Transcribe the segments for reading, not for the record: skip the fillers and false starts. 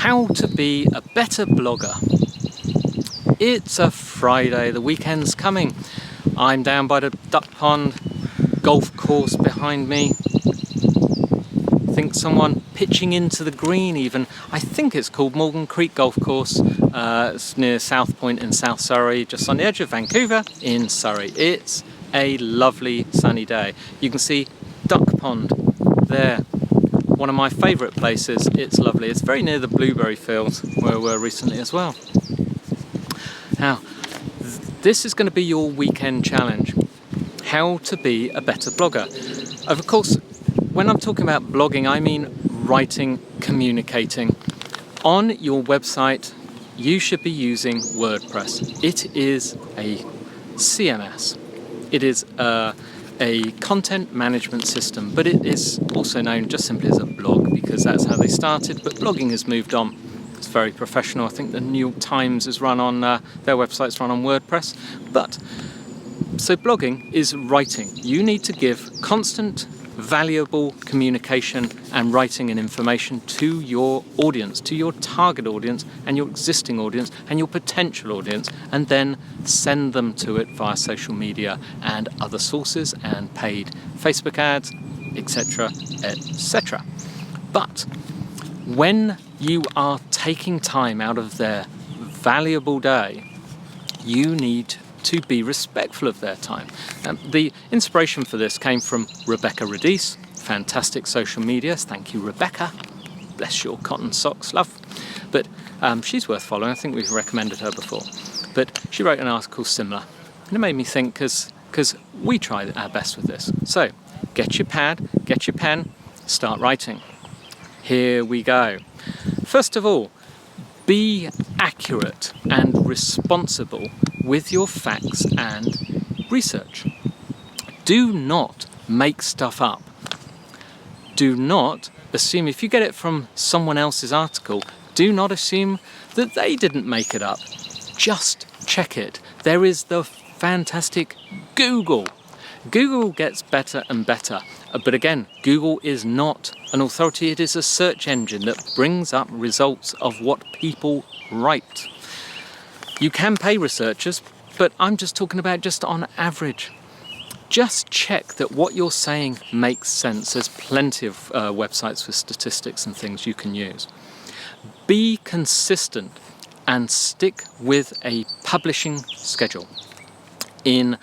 How to be a better blogger. It's a Friday, the weekend's coming. I'm down by the duck pond, golf course behind me. I think someone pitching into the green even. I think it's called Morgan Creek Golf Course. It's near South Point in South Surrey, just on the edge of Vancouver in Surrey. It's a lovely sunny day. You can see Duck Pond there. One of my favourite places. It's lovely. It's very near the blueberry fields where we were recently as well. Now, this is going to be your weekend challenge. How to be a better blogger. Of course, when I'm talking about blogging, I mean writing, communicating. On your website, you should be using WordPress. It is a CMS. It is a content management system, but it is also known just simply as a blog because that's how they started, but blogging has moved on. It's very professional. I think the New York Times is run on, their website's run on WordPress. But, so blogging is writing. You need to give constant, valuable communication and writing and information to your audience, to your target audience and your existing audience and your potential audience, and then send them to it via social media and other sources and paid Facebook ads, etc., etc. But when you are taking time out of their valuable day, you need to be respectful of their time. The inspiration for this came from Rebecca Radice, fantastic social media. Thank you, Rebecca. Bless your cotton socks, love. But she's worth following. I think we've recommended her before. But she wrote an article similar. And it made me think, because we try our best with this. So, get your pad, get your pen, start writing. Here we go. First of all, be accurate and responsible with your facts and research. Do not make stuff up. Do not assume, if you get it from someone else's article, do not assume that they didn't make it up. Just check it. There is the fantastic Google. Google gets better and better. But again, Google is not an authority. It is a search engine that brings up results of what people write. You can pay researchers, but I'm just talking about just on average. Just check that what you're saying makes sense. There's plenty of websites with statistics and things you can use. Be consistent and stick with a publishing schedule. On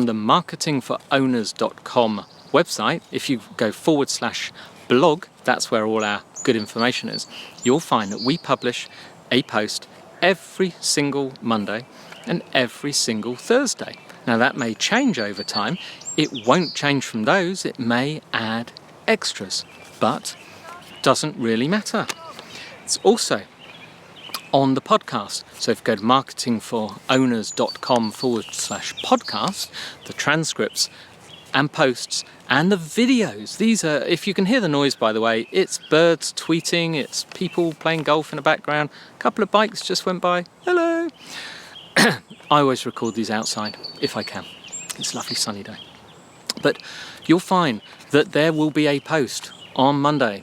the marketingforowners.com website, if you go /blog, that's where all our good information is, you'll find that we publish a post every single Monday and every single Thursday. Now that may change over time. It won't change from those. It may add extras, but doesn't really matter. It's also on the podcast. So if you go to marketingforowners.com /podcast, the transcripts and posts and the videos. These are, if you can hear the noise, by the way, it's birds tweeting, it's people playing golf in the background, a couple of bikes just went by, hello. I always record these outside, if I can. It's a lovely sunny day. But you'll find that there will be a post on Monday,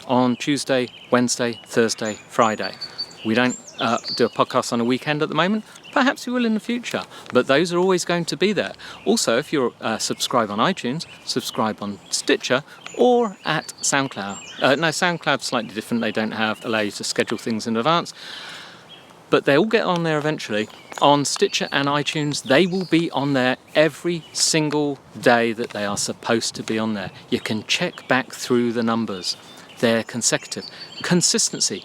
on Tuesday, Wednesday, Thursday, Friday. We don't do a podcast on a weekend at the moment. Perhaps we will in the future, but those are always going to be there. Also, if you're subscribe on iTunes, subscribe on Stitcher, or at SoundCloud. No, SoundCloud's slightly different. They don't allow you to schedule things in advance, but they all get on there eventually. On Stitcher and iTunes, they will be on there every single day that they are supposed to be on there. You can check back through the numbers. They're consecutive. Consistency.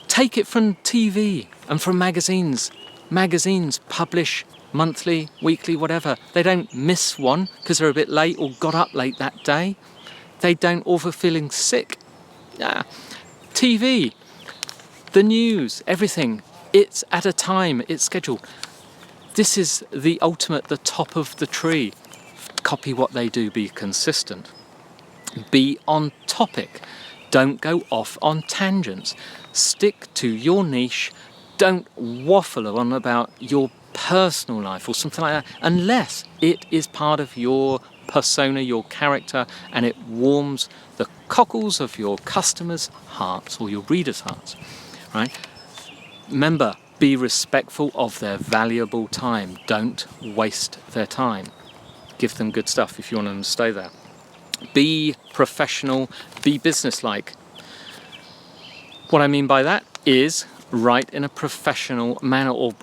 Take it from TV and from magazines. Magazines publish monthly, weekly, whatever. They don't miss one because they're a bit late or got up late that day. They don't, or for feeling sick. TV, the news, everything. It's at a time, it's scheduled. This is the ultimate, the top of the tree. Copy what they do, be consistent. Be on topic. Don't go off on tangents. Stick to your niche. Don't waffle on about your personal life or something like that, unless it is part of your persona, your character, and it warms the cockles of your customers' hearts or your readers' hearts, right? Remember, be respectful of their valuable time. Don't waste their time. Give them good stuff if you want them to stay there. Be professional, be businesslike. What I mean by that is write in a professional manner, or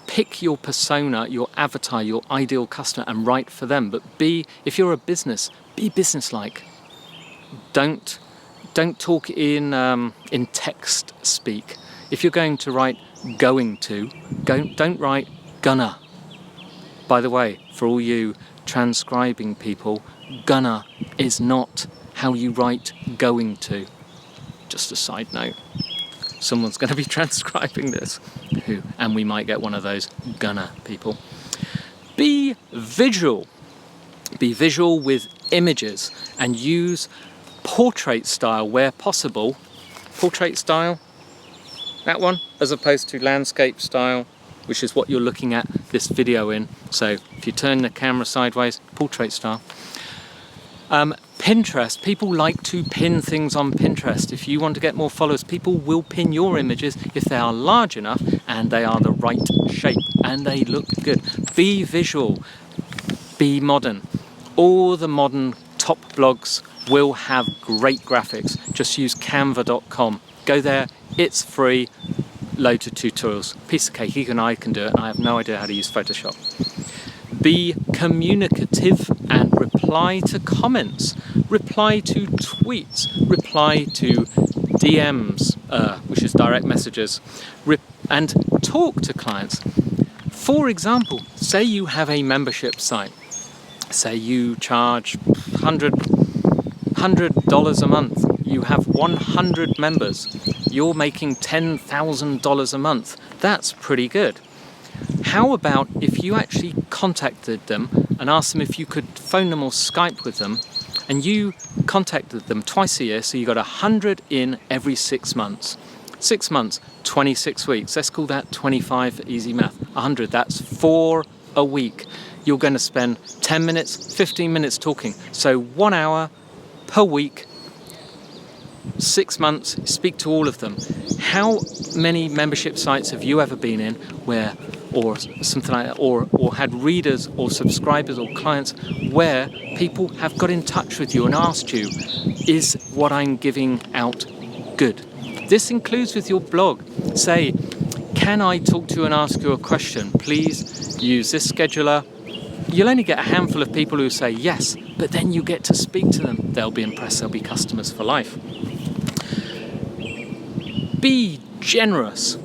pick your persona, your avatar, your ideal customer and write for them. But if you're a business, be businesslike. Don't talk in text speak. If you're going to write going to, don't write gonna. By the way, for all you transcribing people, gonna is not how you write going to. Just a side note. Someone's going to be transcribing this, and we might get one of those gonna people. Be visual. Be visual with images and use portrait style where possible. Portrait style, that one, as opposed to landscape style, which is what you're looking at this video in. So if you turn the camera sideways, portrait style. Pinterest, people like to pin things on Pinterest. If you want to get more followers, people will pin your images if they are large enough and they are the right shape and they look good. Be visual, be modern. All the modern top blogs will have great graphics. Just use canva.com. Go there, it's free, loads of tutorials. Piece of cake, even I can do it, and I have no idea how to use Photoshop. Be communicative and reply to comments, reply to tweets, reply to DMs, which is direct messages, and talk to clients. For example, say you have a membership site. Say you charge $100 a month. You have 100 members. You're making $10,000 a month. That's pretty good. How about if you actually contacted them and asked them if you could phone them or Skype with them, and you contacted them twice a year, so you got 100 in every 6 months. 6 months, 26 weeks. Let's call that 25 for easy math. 100, that's 4 a week. You're going to spend 10 minutes, 15 minutes talking. So 1 hour per week, 6 months, speak to all of them. How many membership sites have you ever been in where, or something like that, or had readers or subscribers or clients where people have got in touch with you and asked you, is what I'm giving out good? This includes with your blog. Say, can I talk to you and ask you a question? Please use this scheduler. You'll only get a handful of people who say yes, but then you get to speak to them. They'll be impressed, they'll be customers for life. Be generous,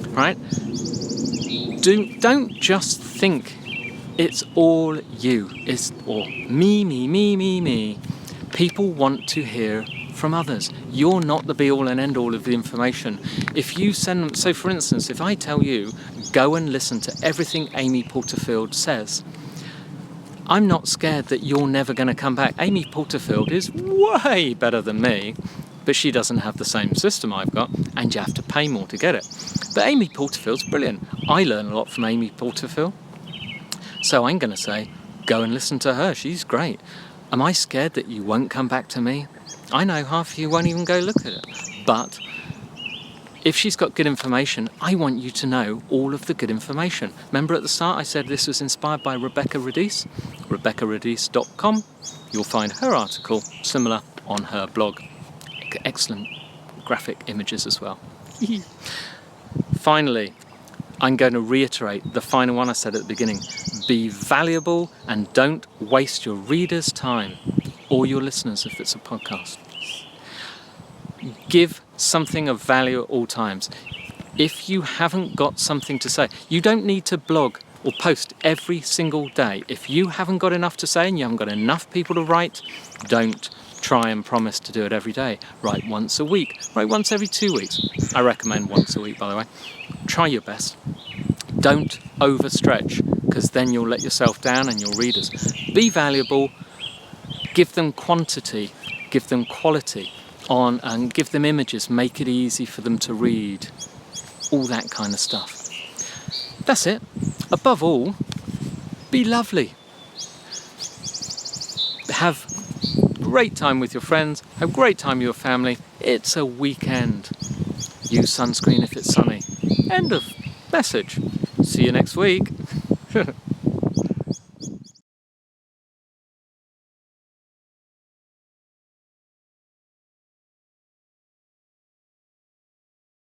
right? Don't just think it's all you, or me. People want to hear from others. You're not the be all and end all of the information. If you send them, so for instance, if I tell you, go and listen to everything Amy Porterfield says, I'm not scared that you're never going to come back. Amy Porterfield is way better than me, but she doesn't have the same system I've got, and you have to pay more to get it. But Amy Porterfield's brilliant. I learn a lot from Amy Porterfield. So I'm going to say, go and listen to her. She's great. Am I scared that you won't come back to me? I know half of you won't even go look at it. But if she's got good information, I want you to know all of the good information. Remember at the start I said this was inspired by Rebecca Radice? RebeccaRadice.com. You'll find her article similar on her blog. Excellent graphic images as well. Finally, I'm going to reiterate the final one I said at the beginning. Be valuable and don't waste your readers' time, or your listeners if it's a podcast. Give something of value at all times. If you haven't got something to say, you don't need to blog or post every single day. If you haven't got enough to say and you haven't got enough people to write, don't try and promise to do it every day. Write once a week. Write once every 2 weeks. I recommend once a week, by the way. Try your best. Don't overstretch, because then you'll let yourself down and your readers. Be valuable. Give them quantity. Give them quality. And give them images. Make it easy for them to read. All that kind of stuff. That's it. Above all, be lovely. have great time with your friends, have great time with your family. It's a weekend. Use sunscreen if it's sunny. End of message. See you next week.